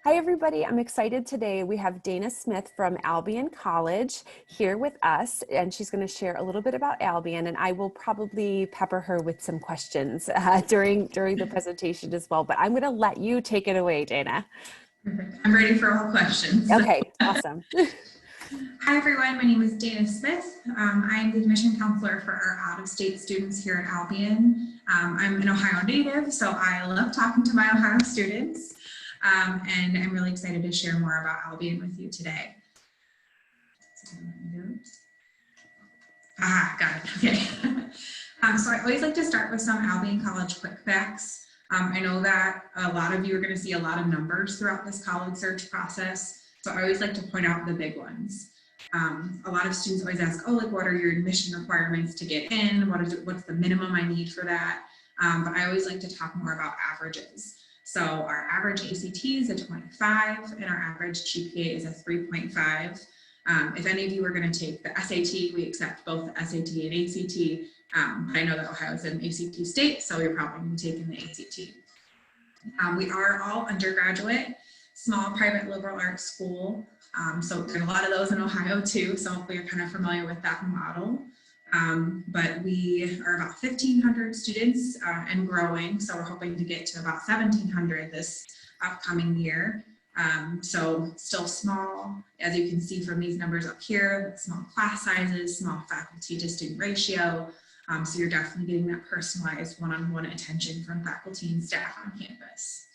Hi, everybody. I'm excited today. We have Dana Smith from Albion College here with us, and she's going to share a little bit about Albion, and I will probably pepper her with some questions during the presentation as well, but I'm going to let you take it away, Dana. Perfect. I'm ready for all questions. Okay, awesome. Hi, everyone. My name is Dana Smith. I am the admission counselor for our out-of-state students here at Albion. I'm an Ohio native, so I love talking to my Ohio students. And I'm really excited to share more about Albion with you today. Got it. Okay. So I always like to start with some Albion College quick facts. I know that a lot of you are going to see a lot of numbers throughout this college search process, so I always like to point out the big ones. A lot of students always ask, oh, like, what are your admission requirements to get in? What's the minimum I need for that? But I always like to talk more about averages. So our average ACT is a 25 and our average GPA is a 3.5. If any of you are going to take the SAT, we accept both the SAT and ACT. But I know that Ohio is an ACT state, so you're probably going to be taking the ACT. We are all undergraduate, small private liberal arts school. So there's a lot of those in Ohio too, so hopefully you're kind of familiar with that model. But we are about 1,500 students and growing, so we're hoping to get to about 1,700 this upcoming year. So still small, as you can see from these numbers up here, small class sizes, small faculty to student ratio. So you're definitely getting that personalized one-on-one attention from faculty and staff on campus.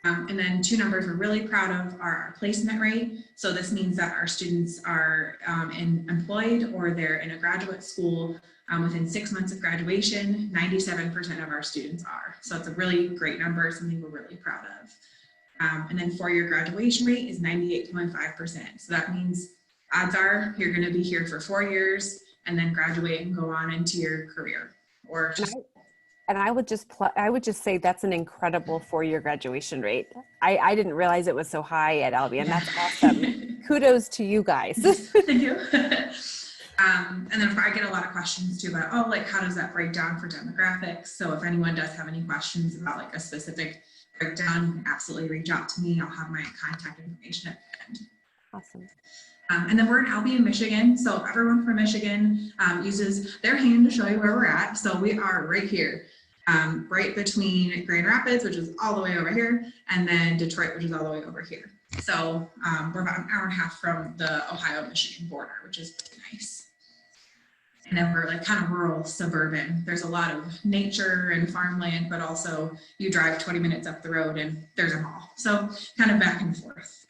And then two numbers we're really proud of are our placement rate. So this means that our students are employed or they're in a graduate school within 6 months of graduation. 97% of our students are. So it's a really great number, something we're really proud of. And then four-year graduation rate is 98.5%. So that means odds are you're going to be here for 4 years and then graduate and go on into your career. Or just And I would just say that's an incredible 4-year graduation rate. I didn't realize it was so high at Albion. That's awesome. Kudos to you guys. Thank you. And then I get a lot of questions too about, oh, like, how does that break down for demographics? So if anyone does have any questions about like a specific breakdown, you can absolutely reach out to me. I'll have my contact information at the end. Awesome. And then we're in Albion, Michigan. So everyone from Michigan uses their hand to show you where we're at. So we are right here, right between Grand Rapids, which is all the way over here, and then Detroit, which is all the way over here. So we're about an hour and a half from the Ohio-Michigan border, which is pretty nice. And then we're like kind of rural, suburban. There's a lot of nature and farmland, but also you drive 20 minutes up the road and there's a mall. So kind of back and forth.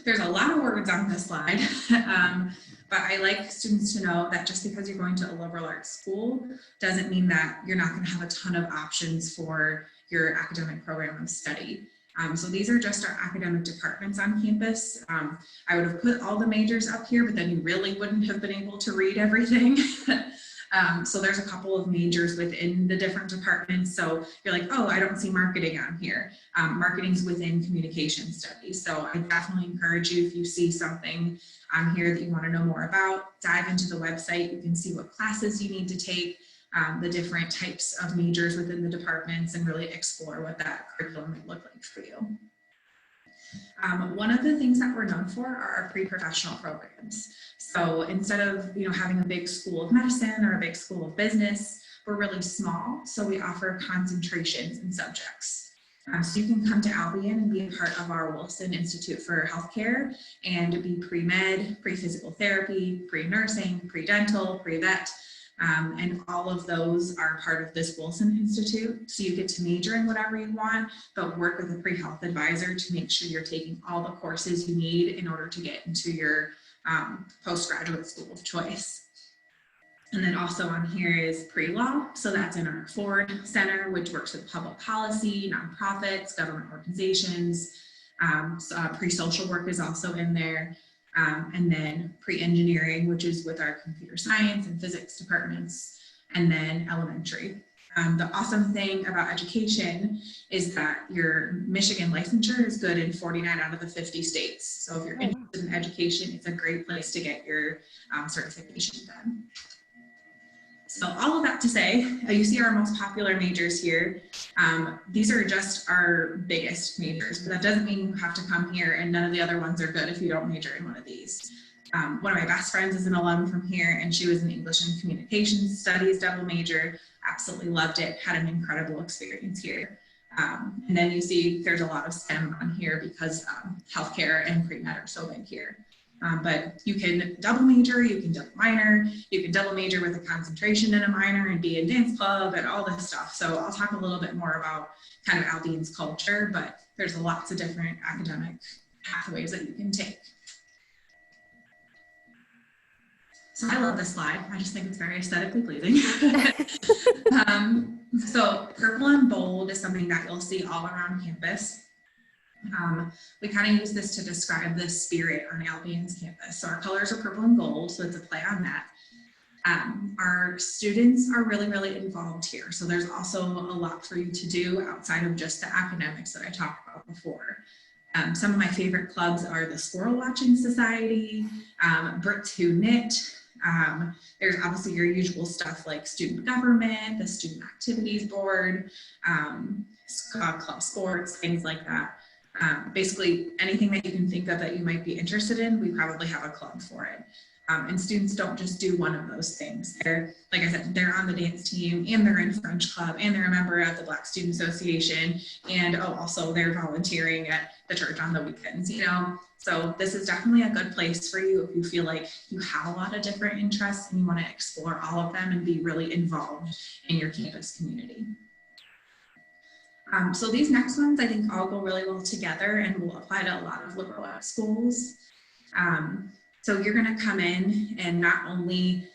There's a lot of words on this slide, but I like students to know that just because you're going to a liberal arts school doesn't mean that you're not going to have a ton of options for your academic program of study. So these are just our academic departments on campus. I would have put all the majors up here, but then you really wouldn't have been able to read everything. So there's a couple of majors within the different departments. So you're like, oh, I don't see marketing on here. Marketing's within communication studies. So I definitely encourage you, if you see something on here that you want to know more about, dive into the website. You can see what classes you need to take, the different types of majors within the departments, and really explore what that curriculum might look like for you. One of the things that we're known for are our pre-professional programs. So instead of having a big school of medicine or a big school of business, we're really small. So we offer concentrations in subjects. So you can come to Albion and be a part of our Wilson Institute for Healthcare and be pre-med, pre-physical therapy, pre-nursing, pre-dental, pre-vet. And all of those are part of this Wilson Institute. So you get to major in whatever you want, but work with a pre-health advisor to make sure you're taking all the courses you need in order to get into your postgraduate school of choice. And then also on here is pre-law. So that's in our Ford Center, which works with public policy, nonprofits, government organizations. Pre-social work is also in there. And then pre-engineering, which is with our computer science and physics departments, and then elementary. The awesome thing about education is that your Michigan licensure is good in 49 out of the 50 states. So if you're interested in education, it's a great place to get your certification done. So all of that to say, you see our most popular majors here. These are just our biggest majors, but that doesn't mean you have to come here and none of the other ones are good if you don't major in one of these. One of my best friends is an alum from here, and she was an English and Communications Studies double major, absolutely loved it, had an incredible experience here. And then you see there's a lot of STEM on here because healthcare and pre-med are so big here. But you can double major, you can double minor, you can double major with a concentration in a minor and be in dance club and all this stuff. So I'll talk a little bit more about kind of Albion's culture, but there's lots of different academic pathways that you can take. So I love this slide. I just think it's very aesthetically pleasing. So purple and bold is something that you'll see all around campus. We kind of use this to describe the spirit on Albion's campus. So our colors are purple and gold, so it's a play on that. Our students are really, really involved here. So there's also a lot for you to do outside of just the academics that I talked about before. Some of my favorite clubs are the Squirrel Watching Society, Brits Who Knit. There's obviously your usual stuff like student government, the student activities board, club sports, things like that. Basically anything that you can think of that you might be interested in, we probably have a club for it. And students don't just do one of those things. They're, like I said, they're on the dance team and they're in French club and they're a member of the Black Student Association and also they're volunteering at the church on the weekends, you know. So this is definitely a good place for you if you feel like you have a lot of different interests and you want to explore all of them and be really involved in your campus community. So these next ones I think all go really well together and will apply to a lot of liberal arts schools. So you're going to come in and not only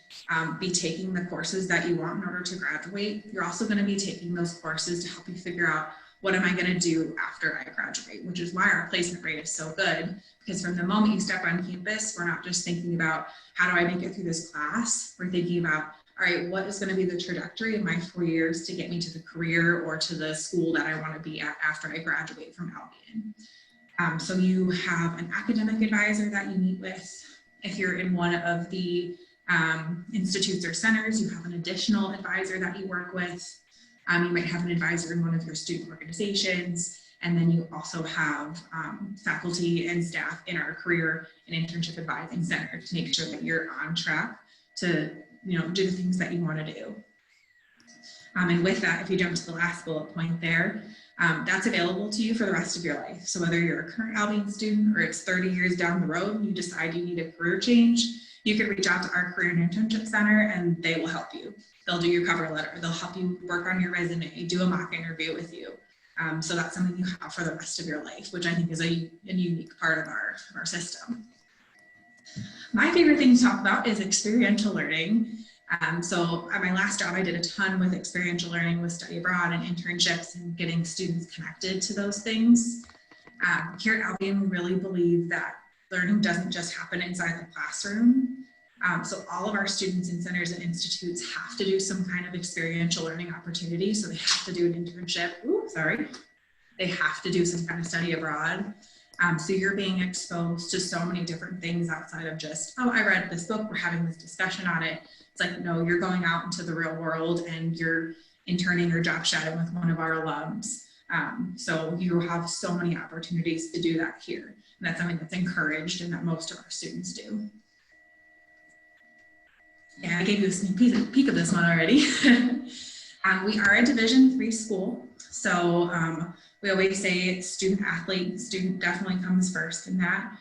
be taking the courses that you want in order to graduate, you're also going to be taking those courses to help you figure out what am I going to do after I graduate, which is why our placement rate is so good. Because from the moment you step on campus, we're not just thinking about how do I make it through this class, we're thinking about, all right, what is going to be the trajectory of my 4 years to get me to the career or to the school that I want to be at after I graduate from Albion. So you have an academic advisor that you meet with. If you're in one of the institutes or centers, you have an additional advisor that you work with. You might have an advisor in one of your student organizations. And then you also have faculty and staff in our career and internship advising center to make sure that you're on track to do the things that you want to do. And with that, if you jump to the last bullet point there, that's available to you for the rest of your life. So whether you're a current Albion student or it's 30 years down the road and you decide you need a career change, you can reach out to our career and internship center and they will help you. They'll do your cover letter. They'll help you work on your resume, do a mock interview with you. So that's something you have for the rest of your life, which I think is a unique part of our system. My favorite thing to talk about is experiential learning. So at my last job, I did a ton with experiential learning with study abroad and internships and getting students connected to those things. Here at Albion, we really believe that learning doesn't just happen inside the classroom. So all of our students in centers and institutes have to do some kind of experiential learning opportunity. So they have to do an internship. They have to do some kind of study abroad. So you're being exposed to so many different things outside of just, oh, I read this book, we're having this discussion on it. It's like, no, you're going out into the real world and you're interning or job shadowing with one of our alums. So you have so many opportunities to do that here. And that's something that's encouraged and that most of our students do. Yeah, I gave you a sneak peek of this one already. We are a Division III school. So we always say student athlete, student definitely comes first in that.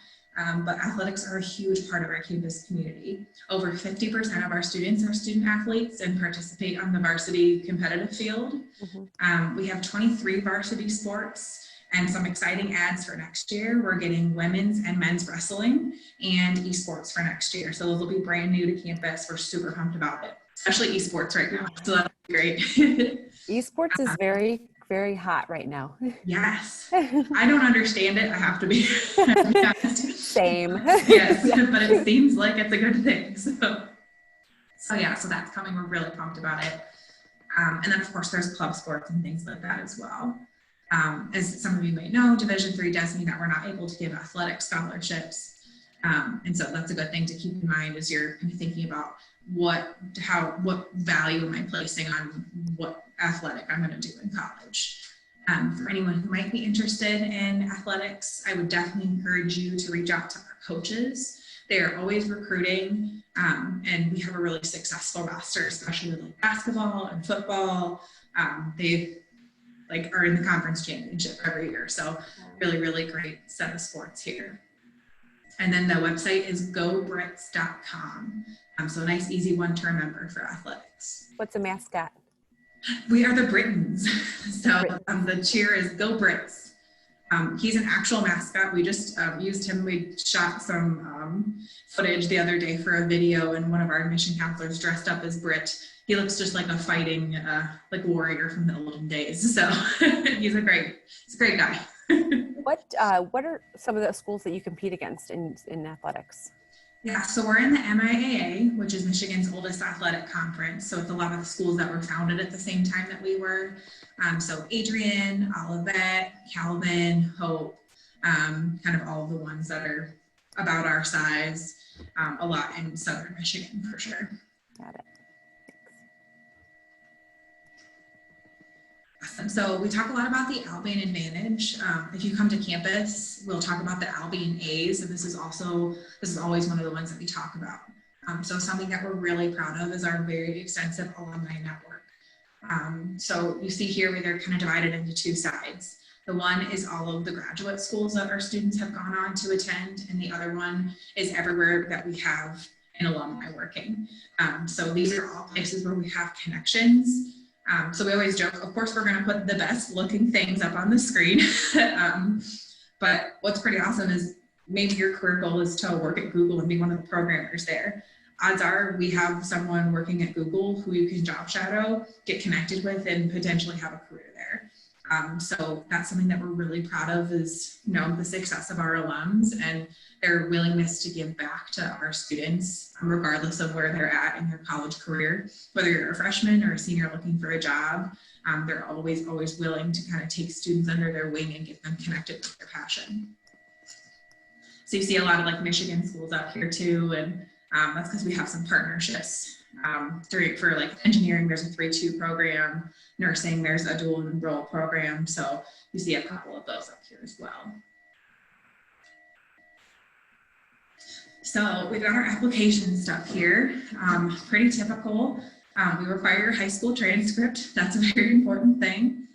But athletics are a huge part of our campus community. Over 50% of our students are student athletes and participate on the varsity competitive field. Mm-hmm. We have 23 varsity sports and some exciting ads for next year. We're getting women's and men's wrestling and esports for next year. So those will be brand new to campus. We're super pumped about it, especially esports right now. So that'll be great. Esports is very, very hot right now. Yes. I don't understand it. I have to be honest. Same. Yes, yeah. But it seems like it's a good thing. So yeah, so that's coming. We're really pumped about it. And then of course there's club sports and things like that as well. As some of you may know, Division III does mean that we're not able to give athletic scholarships. And so that's a good thing to keep in mind as you're thinking about what value am I placing on what athletic I'm going to do in college. For anyone who might be interested in athletics, I would definitely encourage you to reach out to our coaches. They are always recruiting, and we have a really successful roster, especially with like basketball and football. They are in the conference championship every year. So really, really great set of sports here. And then the website is gobrits.com. So a nice, easy one to remember for athletics. What's a mascot? We are the Britons. So the cheer is Go Brits. He's an actual mascot. We just used him. We shot some footage the other day for a video, and one of our admission counselors dressed up as Brit. He looks just like a fighting warrior from the olden days. So he's a great guy. What are some of the schools that you compete against in athletics? Yeah, so we're in the MIAA, which is Michigan's oldest athletic conference. So it's a lot of the schools that were founded at the same time that we were. So Adrian, Olivet, Calvin, Hope, kind of all of the ones that are about our size, a lot in Southern Michigan for sure. Got it. Awesome. So we talk a lot about the Albion Advantage. If you come to campus, we'll talk about the Albion A's, and this is always one of the ones that we talk about. So something that we're really proud of is our very extensive alumni network. So you see here they're kind of divided into two sides. The one is all of the graduate schools that our students have gone on to attend, and the other one is everywhere that we have an alumni working. So these are all places where we have connections. So we always joke, of course, we're going to put the best looking things up on the screen. But what's pretty awesome is maybe your career goal is to work at Google and be one of the programmers there. Odds are we have someone working at Google who you can job shadow, get connected with, and potentially have a career there. So that's something that we're really proud of is, the success of our alums and their willingness to give back to our students, regardless of where they're at in their college career. Whether you're a freshman or a senior looking for a job, they're always willing to kind of take students under their wing and get them connected with their passion. So you see a lot of Michigan schools out here too, and that's because we have some partnerships. For engineering, there's a 3-2 program. Nursing, there's a dual enroll program. So you see a couple of those up here as well. So we've got our application stuff here. Pretty typical. We require your high school transcript. That's a very important thing.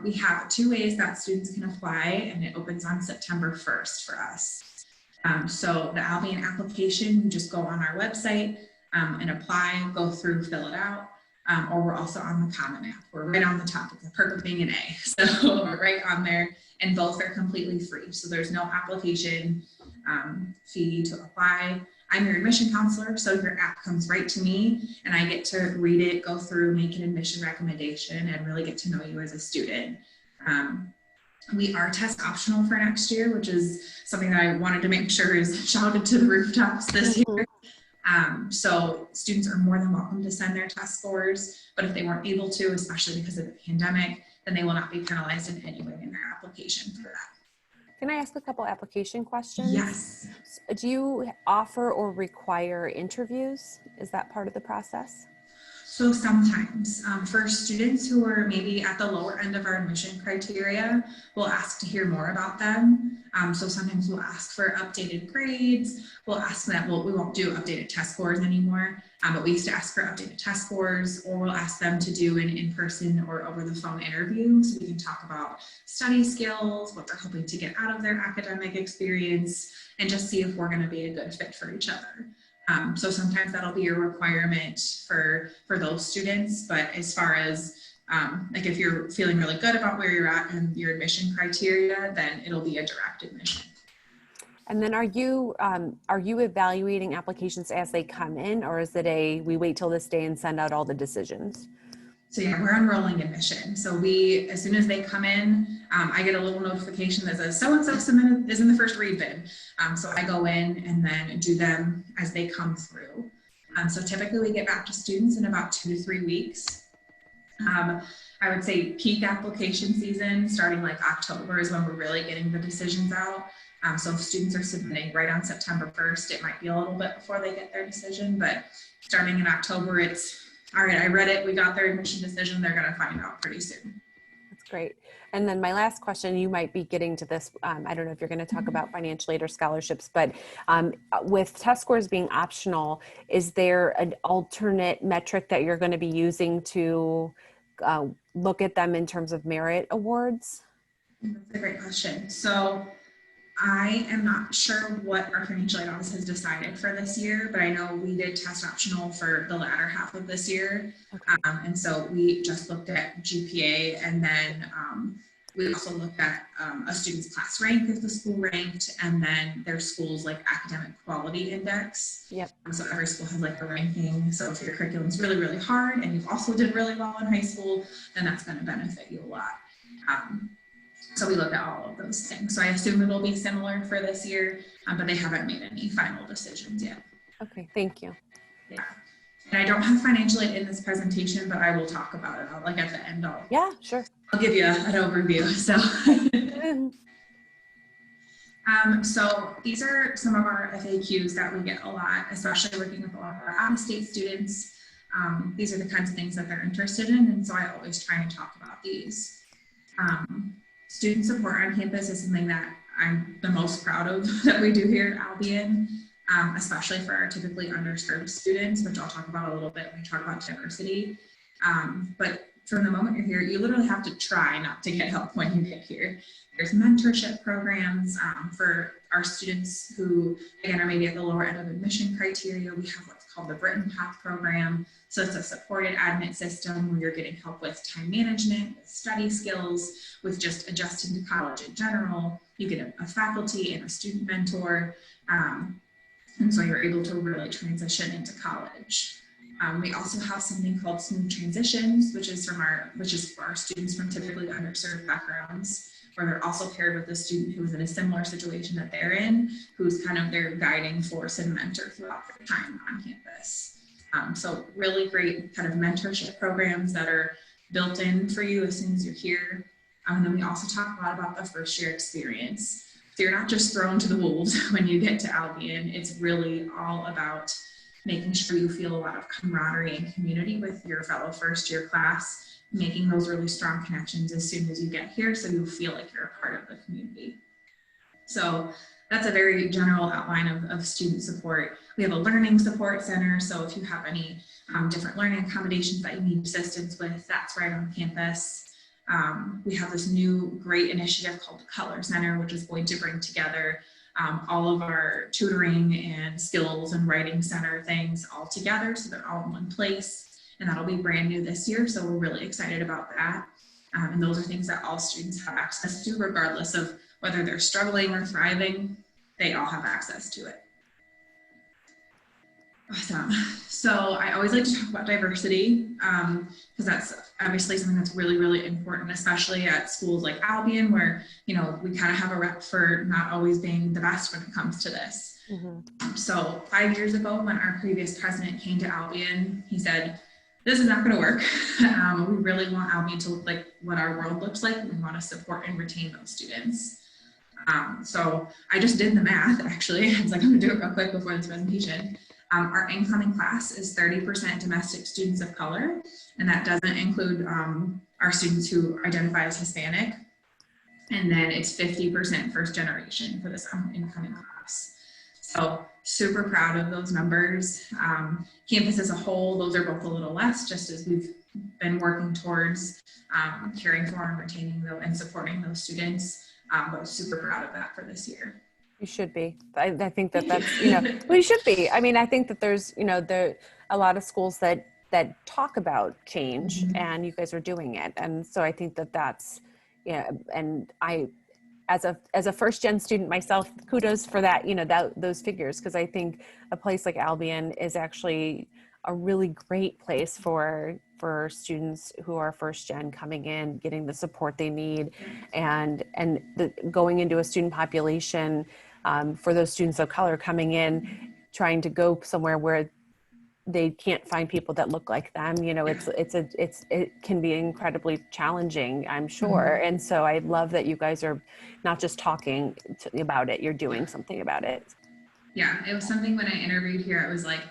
We have 2 ways that students can apply, and it opens on September 1st for us. So the Albion application, you just go on our website and apply, go through, fill it out. Or we're also on the Common App. We're right on the top of the perk of being an A. So we're right on there, and both are completely free. So there's no application fee to apply. I'm your admission counselor, so your app comes right to me, and I get to read it, go through, make an admission recommendation, and really get to know you as a student. We are test optional for next year, which is something that I wanted to make sure is shouted to the rooftops this year. So students are more than welcome to send their test scores, but if they weren't able to, especially because of the pandemic, then they will not be penalized in any way in their application for that. Can I ask a couple application questions? Yes. Do you offer or require interviews? Is that part of the process? So sometimes for students who are maybe at the lower end of our admission criteria, we'll ask to hear more about them. So sometimes we'll ask for updated grades. We'll ask that, we won't do updated test scores anymore, but we used to ask for updated test scores, or we'll ask them to do an in-person or over the phone interview so we can talk about study skills, what they're hoping to get out of their academic experience, and just see if we're going to be a good fit for each other. So sometimes that'll be a requirement for those students, but as far as if you're feeling really good about where you're at and your admission criteria, then it'll be a direct admission. And then are you evaluating applications as they come in, or is it we wait till this day and send out all the decisions? So yeah, we're enrolling admission. So as soon as they come in, I get a little notification that says so-and-so is in the first read bin. So I go in and then do them as they come through. So typically we get back to students in about 2 to 3 weeks. I would say peak application season, starting October, is when we're really getting the decisions out. So if students are submitting right on September 1st, it might be a little bit before they get their decision, but starting in October, it's, all right, I read it, we got their admission decision, they're gonna find out pretty soon. That's great. And then my last question, you might be getting to this. I don't know if you're going to talk about financial aid or scholarships, but with test scores being optional, is there an alternate metric that you're going to be using to look at them in terms of merit awards? That's a great question. So I am not sure what our financial aid office has decided for this year, but I know we did test optional for the latter half of this year. Okay. And so we just looked at GPA, and then we also looked at a student's class rank if the school ranked, and then their school's like academic quality index. Yep. So every school has like a ranking. So if your curriculum's really, really hard and you've also did really well in high school, then that's going to benefit you a lot. So we looked at all of those things. So I assume it'll be similar for this year, but they haven't made any final decisions yet. Okay, thank you. Yeah. And I don't have financial aid in this presentation, but I will talk about it. Like at the end, Yeah, sure. I'll give you an overview. So, so these are some of our FAQs that we get a lot, especially working with a lot of our out-of-state students. These are the kinds of things that they're interested in, and so I always try and talk about these. Student support on campus is something that I'm the most proud of that we do here at Albion, especially for our typically underserved students, which I'll talk about a little bit when we talk about diversity. But from the moment you're here, you literally have to try not to get help when you get here. There's mentorship programs for our students who, again, are maybe at the lower end of admission criteria. We have what's called the Britain Path program. So it's a supported admit system where you're getting help with time management, with study skills, with just adjusting to college in general. You get a faculty and a student mentor. And so you're able to really transition into college. We also have something called Smooth Transitions, which is for our students from typically underserved backgrounds, where they're also paired with a student who's in a similar situation that they're in, who's kind of their guiding force and mentor throughout their time on campus. So really great kind of mentorship programs that are built in for you as soon as you're here. And then we also talk a lot about the first year experience. So you're not just thrown to the wolves when you get to Albion. It's really all about making sure you feel a lot of camaraderie and community with your fellow first year class, making those really strong connections as soon as you get here so you feel like you're a part of the community. So that's a very general outline of student support. We have a learning support center. So if you have any different learning accommodations that you need assistance with, that's right on campus. We have this new great initiative called the Color Center, which is going to bring together all of our tutoring and skills and writing center things all together, so they're all in one place, and that'll be brand new this year, so we're really excited about that. And those are things that all students have access to, regardless of whether they're struggling or thriving. They all have access to it. Awesome. So I always like to talk about diversity because that's obviously something that's really, really important, especially at schools like Albion, where, you know, we kind of have a rep for not always being the best when it comes to this. Mm-hmm. So 5 years ago, when our previous president came to Albion, he said, this is not going to work. We really want Albion to look like what our world looks like. We want to support and retain those students. So I just did the math, actually. It's like, I'm going to do it real quick before this presentation. Our incoming class is 30% domestic students of color, and that doesn't include our students who identify as Hispanic. And then it's 50% first generation for this incoming class. So super proud of those numbers. Campus as a whole, those are both a little less, just as we've been working towards caring for and retaining those and supporting those students. But super proud of that for this year. You should be. I think that's, you know, well, you should be. I mean, I think that there's, you know, there a lot of schools that talk about change, mm-hmm. and you guys are doing it. And so I think that that's, yeah. And I, as a first gen student myself, kudos for that, you know, those figures, because I think a place like Albion is actually a really great place for students who are first gen coming in, getting the support they need, and going into a student population for those students of color coming in, trying to go somewhere where they can't find people that look like them. You know, it can be incredibly challenging, I'm sure. And so I love that you guys are not just talking about it, you're doing something about it. Yeah, it was something when I interviewed here, I was like,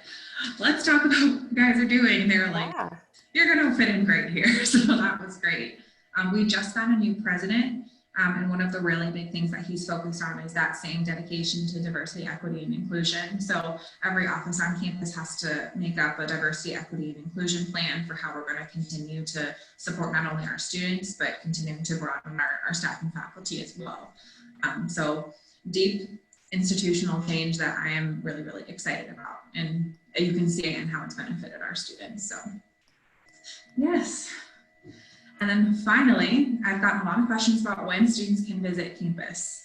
let's talk about what you guys are doing. And they were like, Yeah. you're going to fit in great here. So that was great. We just got a new president. And one of the really big things that he's focused on is that same dedication to diversity, equity, and inclusion. So every office on campus has to make up a diversity, equity, and inclusion plan for how we're going to continue to support not only our students, but continuing to broaden our staff and faculty as well. So deep institutional change that I am really, really excited about. And you can see again how it's benefited our students. So yes. And then finally, I've gotten a lot of questions about when students can visit campus.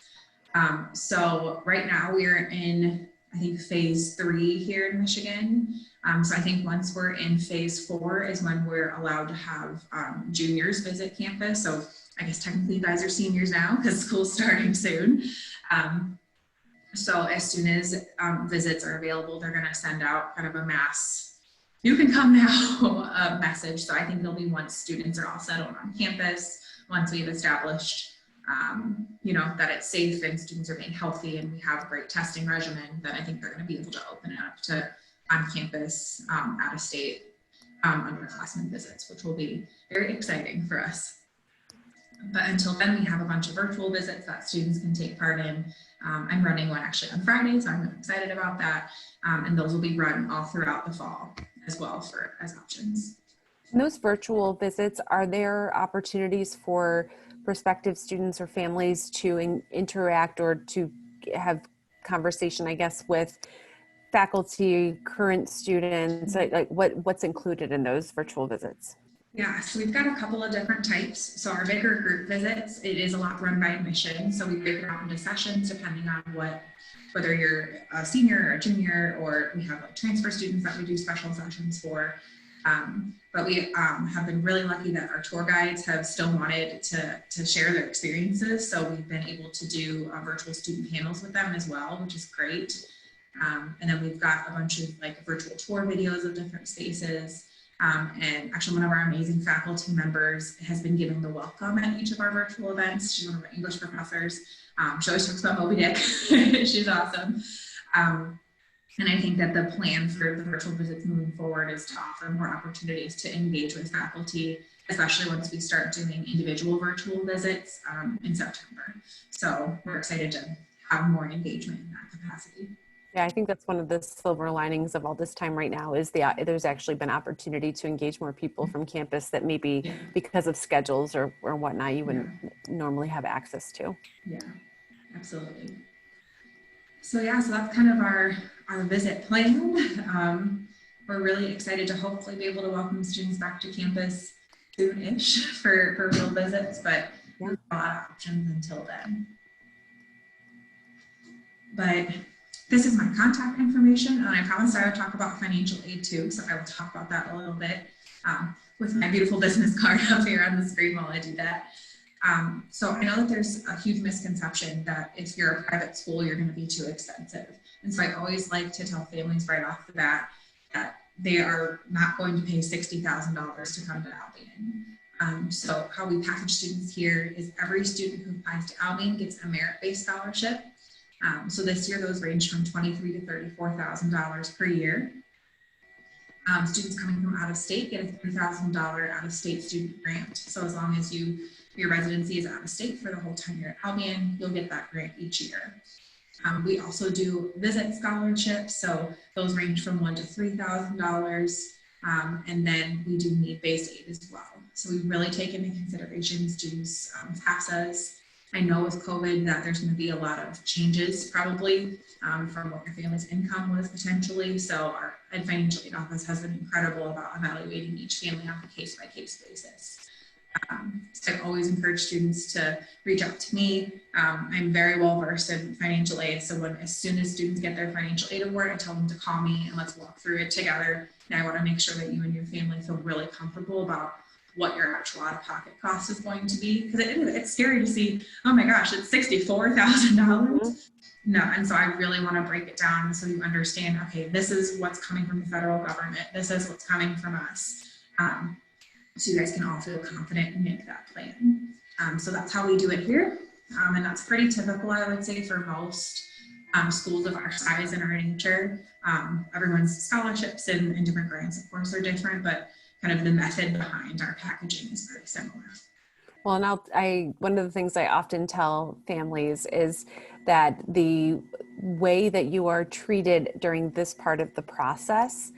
So right now we are in, I think, phase 3 here in Michigan. So I think once we're in phase 4 is when we're allowed to have juniors visit campus. So I guess technically you guys are seniors now because school's starting soon. So as soon as visits are available, they're going to send out kind of a mass "you can come now" message. So I think it'll be once students are all settled on campus, once we've established, you know, that it's safe and students are being healthy and we have a great testing regimen, then I think they're going to be able to open it up to on campus, out of state, underclassmen visits, which will be very exciting for us. But until then, we have a bunch of virtual visits that students can take part in. I'm running one actually on Friday, so I'm really excited about that. And those will be run all throughout the fall as well as options. And those virtual visits, are there opportunities for prospective students or families to interact or to have conversation, I guess, with faculty, current students? Like what's included in those virtual visits? Yeah, so we've got a couple of different types. So our bigger group visits, it is a lot run by admission. So we break it out into sessions depending on whether you're a senior or a junior, or we have like transfer students that we do special sessions for. But we have been really lucky that our tour guides have still wanted to share their experiences. So we've been able to do virtual student panels with them as well, which is great. And then we've got a bunch of like virtual tour videos of different spaces. And actually one of our amazing faculty members has been giving the welcome at each of our virtual events. She's one of our English professors. She always talks about Moby Dick. She's awesome. And I think that the plan for the virtual visits moving forward is to offer more opportunities to engage with faculty, especially once we start doing individual virtual visits in September. So we're excited to have more engagement in that capacity. Yeah, I think that's one of the silver linings of all this time right now is there's actually been opportunity to engage more people from campus that maybe because of schedules or whatnot, you wouldn't normally have access to. Yeah, absolutely. So yeah, so that's kind of our visit plan. We're really excited to hopefully be able to welcome students back to campus soon-ish for real visits, but we've got a lot of options until then. But this is my contact information, and I promised I would talk about financial aid too, so I will talk about that a little bit with my beautiful business card up here on the screen while I do that. So I know that there's a huge misconception that if you're a private school, you're going to be too expensive. And so I always like to tell families right off the bat that they are not going to pay $60,000 to come to Albion. So how we package students here is every student who applies to Albion gets a merit-based scholarship. So this year, those range from $23,000 to $34,000 per year. Students coming from out of state get a $3,000 out of state student grant. So as long as your residency is out of state for the whole time you're at Albion, you'll get that grant each year. We also do visit scholarships. So those range from $1,000 to $3,000. And then we do need-based aid as well. So we really take into consideration students' FAFSAs. I know with COVID that there's going to be a lot of changes probably from what your family's income was potentially. So our financial aid office has been incredible about evaluating each family on a case-by-case basis. So I always encourage students to reach out to me. I'm very well versed in financial aid. So as soon as students get their financial aid award, I tell them to call me and let's walk through it together. And I want to make sure that you and your family feel really comfortable about what your actual out-of-pocket cost is going to be, because it's scary to see, oh my gosh, it's $64,000. No, and so I really want to break it down so you understand, okay, this is what's coming from the federal government, this is what's coming from us, so you guys can all feel confident and make that plan. So that's how we do it here, and that's pretty typical, I would say, for most schools of our size and our nature. Everyone's scholarships and different grants, of course, are different, but kind of the method behind our packaging is very similar. Well, and one of the things I often tell families is that the way that you are treated during this part of the process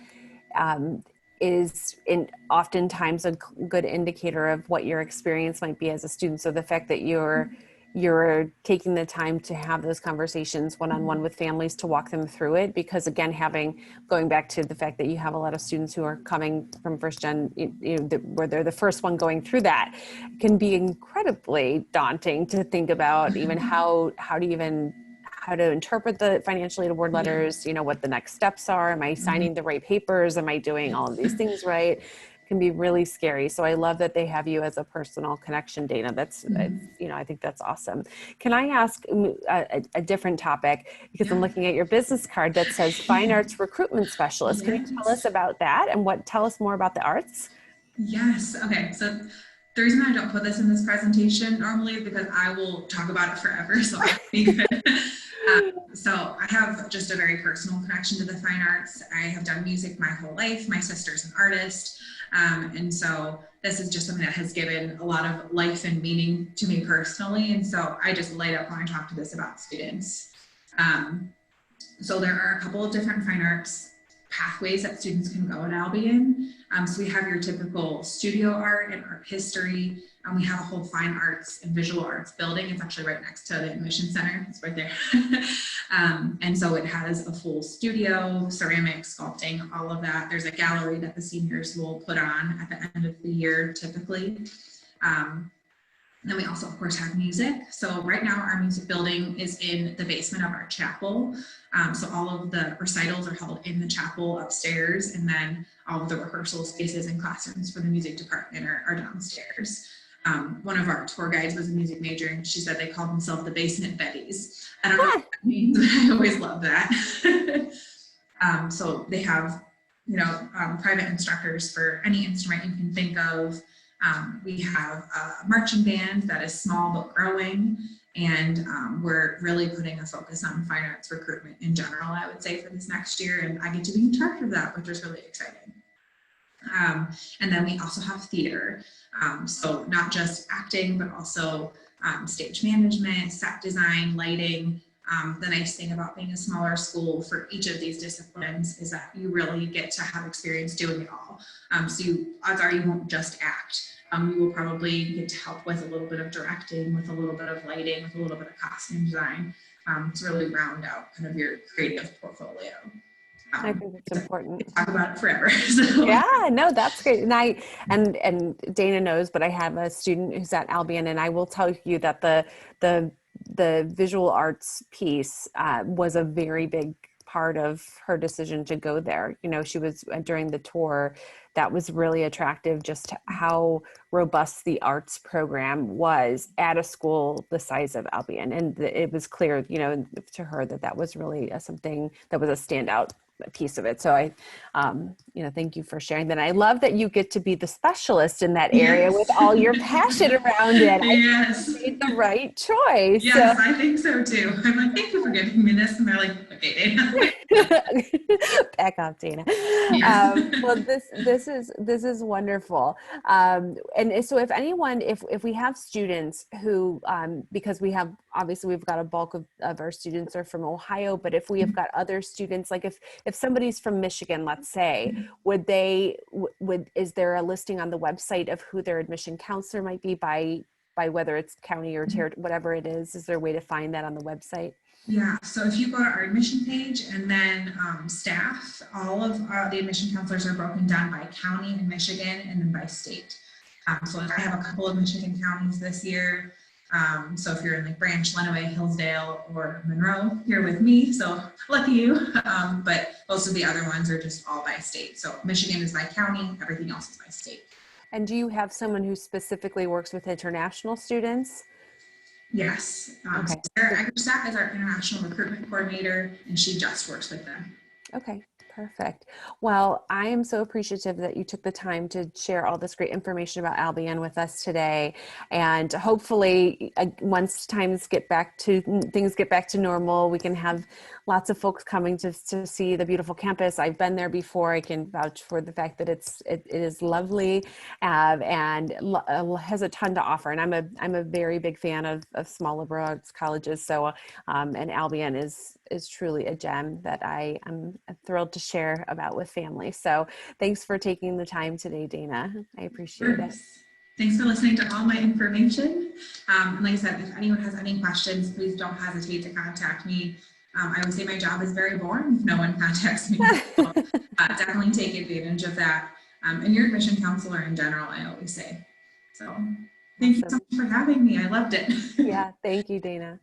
is oftentimes a good indicator of what your experience might be as a student. So the fact that you're taking the time to have those conversations one-on-one with families to walk them through it, because again, going back to the fact that you have a lot of students who are coming from first gen, where they're the first one going through that, can be incredibly daunting to think about even how to interpret the financial aid award letters, what the next steps are. Am I signing the right papers? Am I doing all of these things right? It can be really scary. So I love that they have you as a personal connection, Dana. I think that's awesome. Can I ask a different topic? Because I'm looking at your business card that says Fine Arts Recruitment Specialist. Can you tell us about that and tell us more about the arts? Yes. Okay. So the reason I don't put this in this presentation normally is because I will talk about it forever. So I think so I have just a very personal connection to the fine arts. I have done music my whole life. My sister's an artist. And so this is just something that has given a lot of life and meaning to me personally. And so I just light up when I talk to this about students. So there are a couple of different fine arts pathways that students can go at Albion. So we have your typical studio art and art history. We have a whole fine arts and visual arts building. It's actually right next to the admission center. It's right there. And so it has a full studio, ceramics, sculpting, all of that. There's a gallery that the seniors will put on at the end of the year, typically. Then we also, of course, have music. So right now our music building is in the basement of our chapel. So all of the recitals are held in the chapel upstairs, and then all of the rehearsal spaces and classrooms for the music department are downstairs. One of our tour guides was a music major, and she said they called themselves the basement Betties. I don't know what that means, but I always love that. So they have, private instructors for any instrument you can think of. We have a marching band that is small but growing, and we're really putting a focus on fine arts recruitment in general, I would say, for this next year, and I get to be in charge of that, which is really exciting. And then we also have theater, so not just acting, but also stage management, set design, lighting. The nice thing about being a smaller school for each of these disciplines is that you really get to have experience doing it all. So odds are you won't just act. You will probably get to help with a little bit of directing, with a little bit of lighting, with a little bit of costume design, to really round out kind of your creative portfolio. I think it's important. Talk about it forever. So. Yeah, no, that's great. And Dana knows, but I have a student who's at Albion, and I will tell you that the visual arts piece was a very big part of her decision to go there. She was during the tour, that was really attractive, just how robust the arts program was at a school the size of Albion. And it was clear, to her that was really something that was a standout piece of it. So I, thank you for sharing that. I love that you get to be the specialist in that area with all your passion around it. Yes. I think you made the right choice. Yes, so. I think so too. I'm like, thank you for giving me this. And they're like, okay, Dana. Back up, Dana. Yes. Well, this is wonderful. And so if we have students who, because obviously we've got a bulk of our students are from Ohio, but if we have got other students, like if somebody's from Michigan, let's say, is there a listing on the website of who their admission counselor might be by whether it's county or territory, whatever it is? Is there a way to find that on the website? Yeah, so if you go to our admission page and then staff, all of the admission counselors are broken down by county in Michigan and then by state. So I have a couple of Michigan counties this year. So if you're in like Branch, Lenawee, Hillsdale, or Monroe, you're with me, so lucky you. But most of the other ones are just all by state. So Michigan is by county, everything else is by state. And do you have someone who specifically works with international students? Yes. So Okay. Sarah Eggerstadt is our international recruitment coordinator, and she just works with them. Okay, perfect. Well, I am so appreciative that you took the time to share all this great information about Albion with us today. And hopefully, once things get back to normal, we can have lots of folks coming to see the beautiful campus. I've been there before. I can vouch for the fact that it is lovely, and has a ton to offer. And I'm a very big fan of small liberal arts colleges. So and Albion is truly a gem that I am thrilled to share about with family. So thanks for taking the time today, Dana. I appreciate it. Thanks for listening to all my information. And like I said, if anyone has any questions, please don't hesitate to contact me. I would say my job is very boring if no one contacts me. So, definitely take advantage of that. And your admission counselor in general, I always say. So thank you so much for having me. I loved it. Yeah, thank you, Dana.